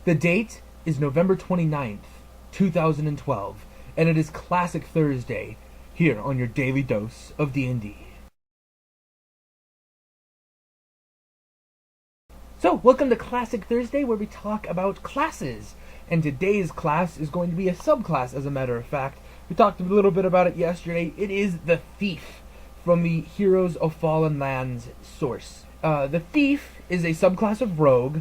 The date is November 29th, 2012, and it is Classic Thursday here on your daily dose of D&D. So, welcome to Classic Thursday, where we talk about classes. And today's class is going to be a subclass, as a matter of fact. We talked a little bit about it yesterday. It is the Thief from the Heroes of Fallen Lands source. The Thief is a subclass of Rogue,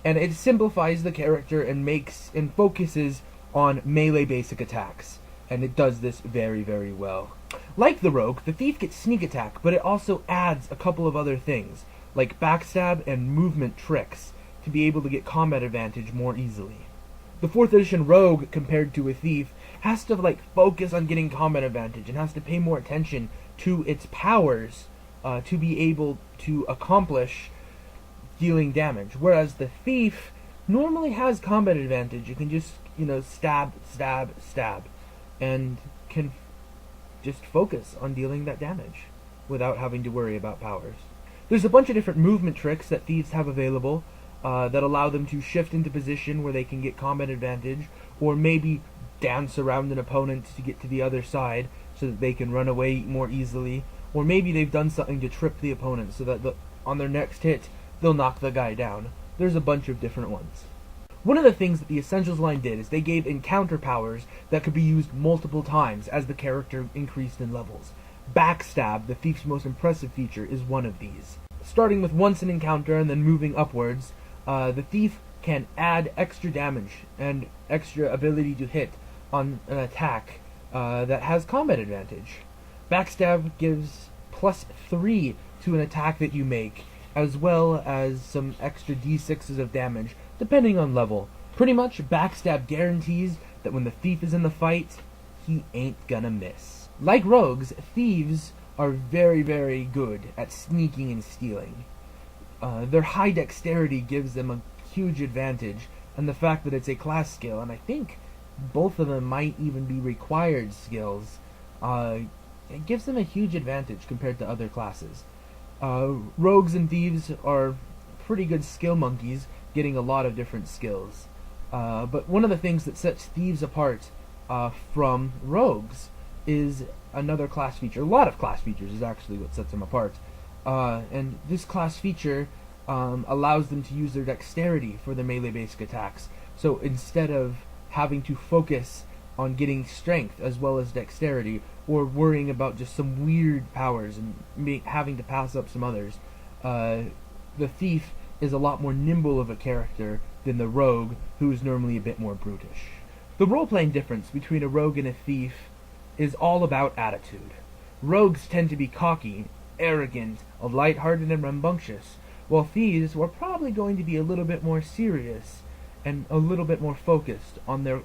and it simplifies the character and focuses on melee basic attacks. And it does this very, very well. Like the Rogue, the Thief gets sneak attack, but it also adds a couple of other things, like backstab and movement tricks, to be able to get combat advantage more easily. The 4th edition Rogue, compared to a Thief, has to focus on getting combat advantage and has to pay more attention to its powers to be able to accomplish dealing damage. Whereas the Thief normally has combat advantage. You can just, stab, stab, stab, and can just focus on dealing that damage without having to worry about powers. There's a bunch of different movement tricks that Thieves have available that allow them to shift into position where they can get combat advantage, or maybe dance around an opponent to get to the other side so that they can run away more easily, or maybe they've done something to trip the opponent so that on their next hit they'll knock the guy down. There's a bunch of different ones. One of the things that the Essentials line did is they gave encounter powers that could be used multiple times as the character increased in levels. Backstab, the Thief's most impressive feature, is one of these. Starting with once an encounter and then moving upwards, the Thief can add extra damage and extra ability to hit on an attack that has combat advantage. Backstab gives +3 to an attack that you make, as well as some extra d6s of damage, depending on level. Pretty much, Backstab guarantees that when the Thief is in the fight, he ain't gonna miss. Like Rogues, Thieves are very, very good at sneaking and stealing. Their high dexterity gives them a huge advantage, and the fact that it's a class skill, and I think both of them might even be required skills, it gives them a huge advantage compared to other classes. Rogues and Thieves are pretty good skill monkeys, getting a lot of different skills. But one of the things that sets Thieves apart from Rogues is another class feature. A lot of class features is actually what sets them apart. And this class feature allows them to use their dexterity for their melee basic attacks. So instead of having to focus on getting strength as well as dexterity, or worrying about just some weird powers and having to pass up some others, the Thief is a lot more nimble of a character than the Rogue, who is normally a bit more brutish. The role-playing difference between a Rogue and a Thief is all about attitude. Rogues tend to be cocky, arrogant, light-hearted, and rambunctious, while Thieves were probably going to be a little bit more serious and a little bit more focused on their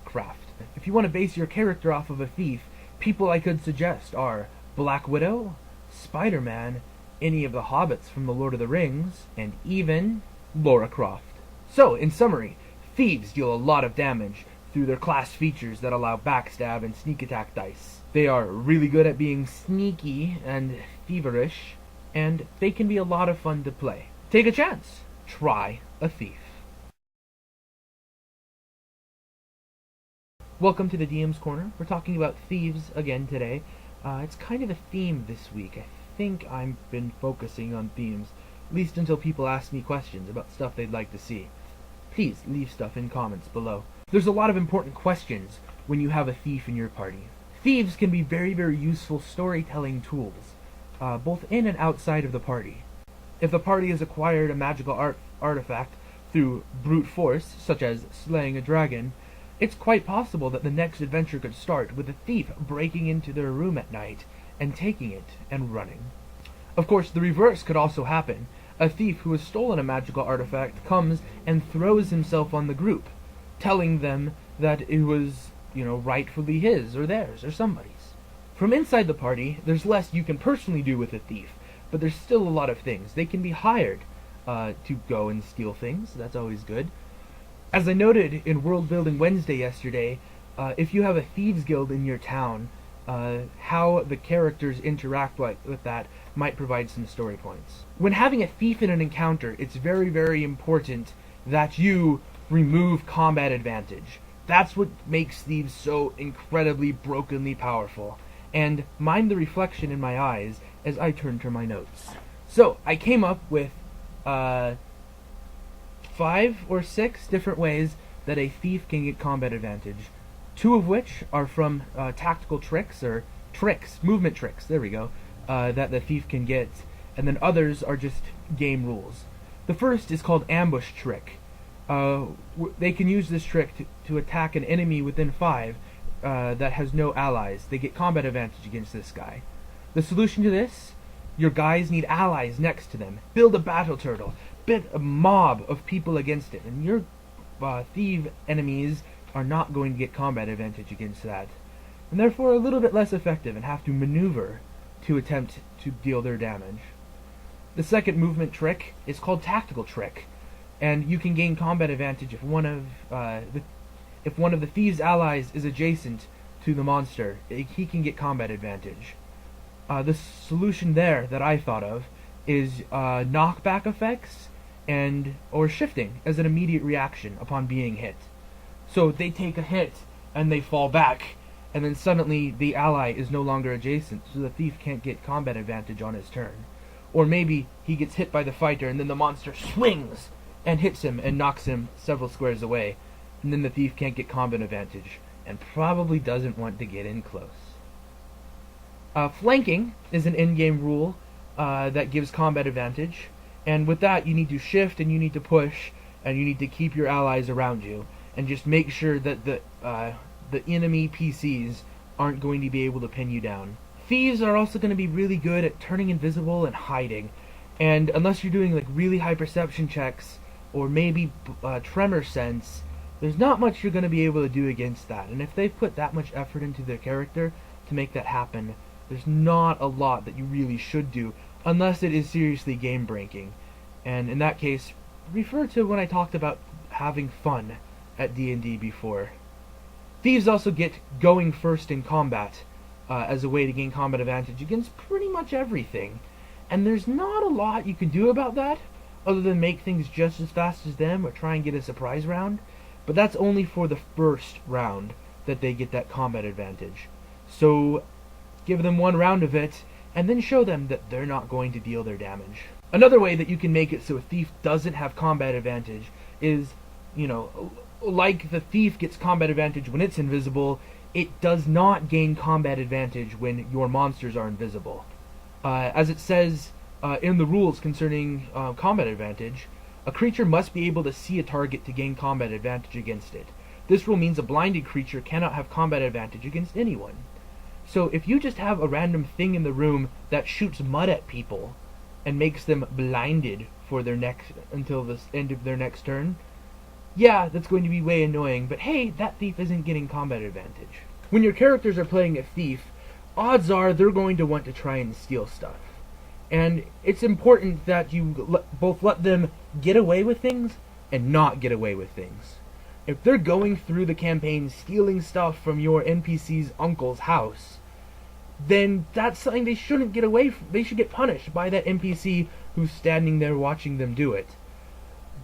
craft. If you want to base your character off of a Thief, people I could suggest are Black Widow, Spider-Man, any of the hobbits from the Lord of the Rings, and even Lara Croft. So, in summary, Thieves deal a lot of damage through their class features that allow backstab and sneak attack dice. They are really good at being sneaky and thieverish, and they can be a lot of fun to play. Take a chance. Try a Thief. Welcome to the DM's Corner. We're talking about Thieves again today. It's kind of a theme this week. I think I've been focusing on themes, at least until people ask me questions about stuff they'd like to see. Please leave stuff in comments below. There's a lot of important questions when you have a Thief in your party. Thieves can be very, very useful storytelling tools, both in and outside of the party. If the party has acquired a magical artifact through brute force, such as slaying a dragon, it's quite possible that the next adventure could start with a Thief breaking into their room at night and taking it and running. Of course, the reverse could also happen. A Thief who has stolen a magical artifact comes and throws himself on the group, telling them that it was, rightfully his or theirs or somebody's. From inside the party, there's less you can personally do with a Thief, but there's still a lot of things. They can be hired to go and steal things. That's always good. As I noted in World Building Wednesday yesterday, if you have a Thieves Guild in your town, how the characters interact with that might provide some story points. When having a thief in an encounter, it's very, very important that you remove combat advantage. That's what makes Thieves so incredibly brokenly powerful. And mind the reflection in my eyes as I turn to my notes. So, I came up with 5 or 6 different ways that a thief can get combat advantage. 2 of which are from tactical tricks, or movement tricks, there we go, that the thief can get, and then others are just game rules. The first is called ambush trick. They can use this trick to attack an enemy within 5 that has no allies. They get combat advantage against this guy. The solution to this: your guys need allies next to them. Build a battle turtle. Build a mob of people against it. And your thief enemies are not going to get combat advantage against that. And therefore a little bit less effective and have to maneuver to attempt to deal their damage. The second movement trick is called tactical trick. And you can gain combat advantage if one of the thieves' allies is adjacent to the monster. He can get combat advantage. The solution there that I thought of is knockback effects or shifting as an immediate reaction upon being hit. So they take a hit and they fall back, and then suddenly the ally is no longer adjacent, so the thief can't get combat advantage on his turn. Or maybe he gets hit by the fighter and then the monster swings and hits him and knocks him several squares away, and then the thief can't get combat advantage and probably doesn't want to get in close. Flanking is an in-game rule that gives combat advantage, and with that you need to shift and you need to push and you need to keep your allies around you and just make sure that the enemy PCs aren't going to be able to pin you down. Thieves are also going to be really good at turning invisible and hiding, and unless you're doing like really high perception checks or maybe tremor sense, there's not much you're going to be able to do against that. And if they've put that much effort into their character to make that happen, there's not a lot that you really should do unless it is seriously game breaking. And in that case, refer to when I talked about having fun at D&D before. Thieves also get going first in combat as a way to gain combat advantage against pretty much everything. And there's not a lot you can do about that other than make things just as fast as them or try and get a surprise round. But that's only for the first round that they get that combat advantage. So give them one round of it and then show them that they're not going to deal their damage. Another way that you can make it so a thief doesn't have combat advantage is, like the thief gets combat advantage when it's invisible, it does not gain combat advantage when your monsters are invisible. As it says in the rules concerning combat advantage, a creature must be able to see a target to gain combat advantage against it. This rule means a blinded creature cannot have combat advantage against anyone. So if you just have a random thing in the room that shoots mud at people and makes them blinded for until the end of their next turn, yeah, that's going to be way annoying, but hey, that thief isn't getting combat advantage. When your characters are playing a thief, odds are they're going to want to try and steal stuff. And it's important that you both let them get away with things and not get away with things. If they're going through the campaign stealing stuff from your NPC's uncle's house, then that's something they shouldn't get away from. They should get punished by that NPC who's standing there watching them do it.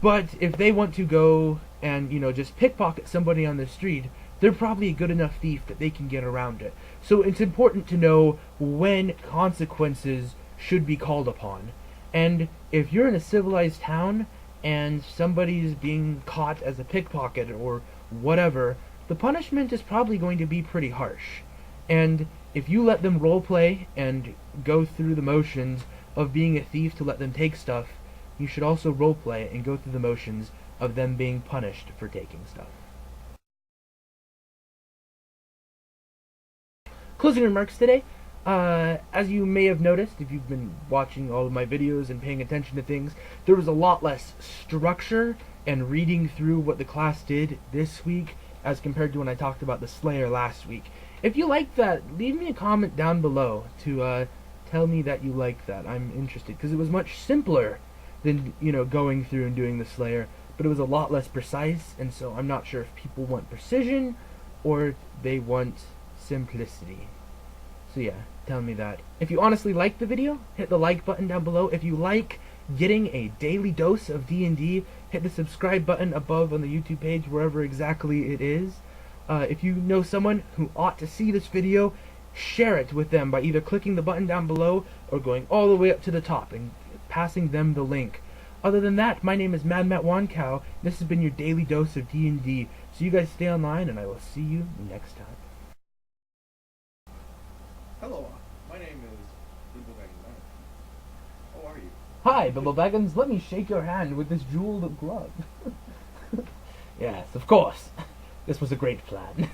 But if they want to go and, just pickpocket somebody on the street, they're probably a good enough thief that they can get around it. So it's important to know when consequences should be called upon. And if you're in a civilized town and somebody's being caught as a pickpocket or whatever, the punishment is probably going to be pretty harsh. And if you let them roleplay and go through the motions of being a thief to let them take stuff, you should also roleplay and go through the motions of them being punished for taking stuff. Closing remarks today. As you may have noticed, if you've been watching all of my videos and paying attention to things, there was a lot less structure and reading through what the class did this week as compared to when I talked about the Slayer last week. If you like that, leave me a comment down below to tell me that you like that. I'm interested, because it was much simpler than, going through and doing the Slayer, but it was a lot less precise, and so I'm not sure if people want precision or they want simplicity. So yeah, tell me that. If you honestly liked the video, hit the like button down below. If you like getting a daily dose of D&D, hit the subscribe button above on the YouTube page, wherever exactly it is. If you know someone who ought to see this video, share it with them by either clicking the button down below or going all the way up to the top and passing them the link. Other than that, my name is Mad Matt Wankow. This has been your daily dose of D&D. So you guys stay online, and I will see you next time. Hello, my name is Bilbo Baggins. How are you? Hi, Bilbo Baggins. Let me shake your hand with this jeweled glove. Yes, of course. This was a great plan.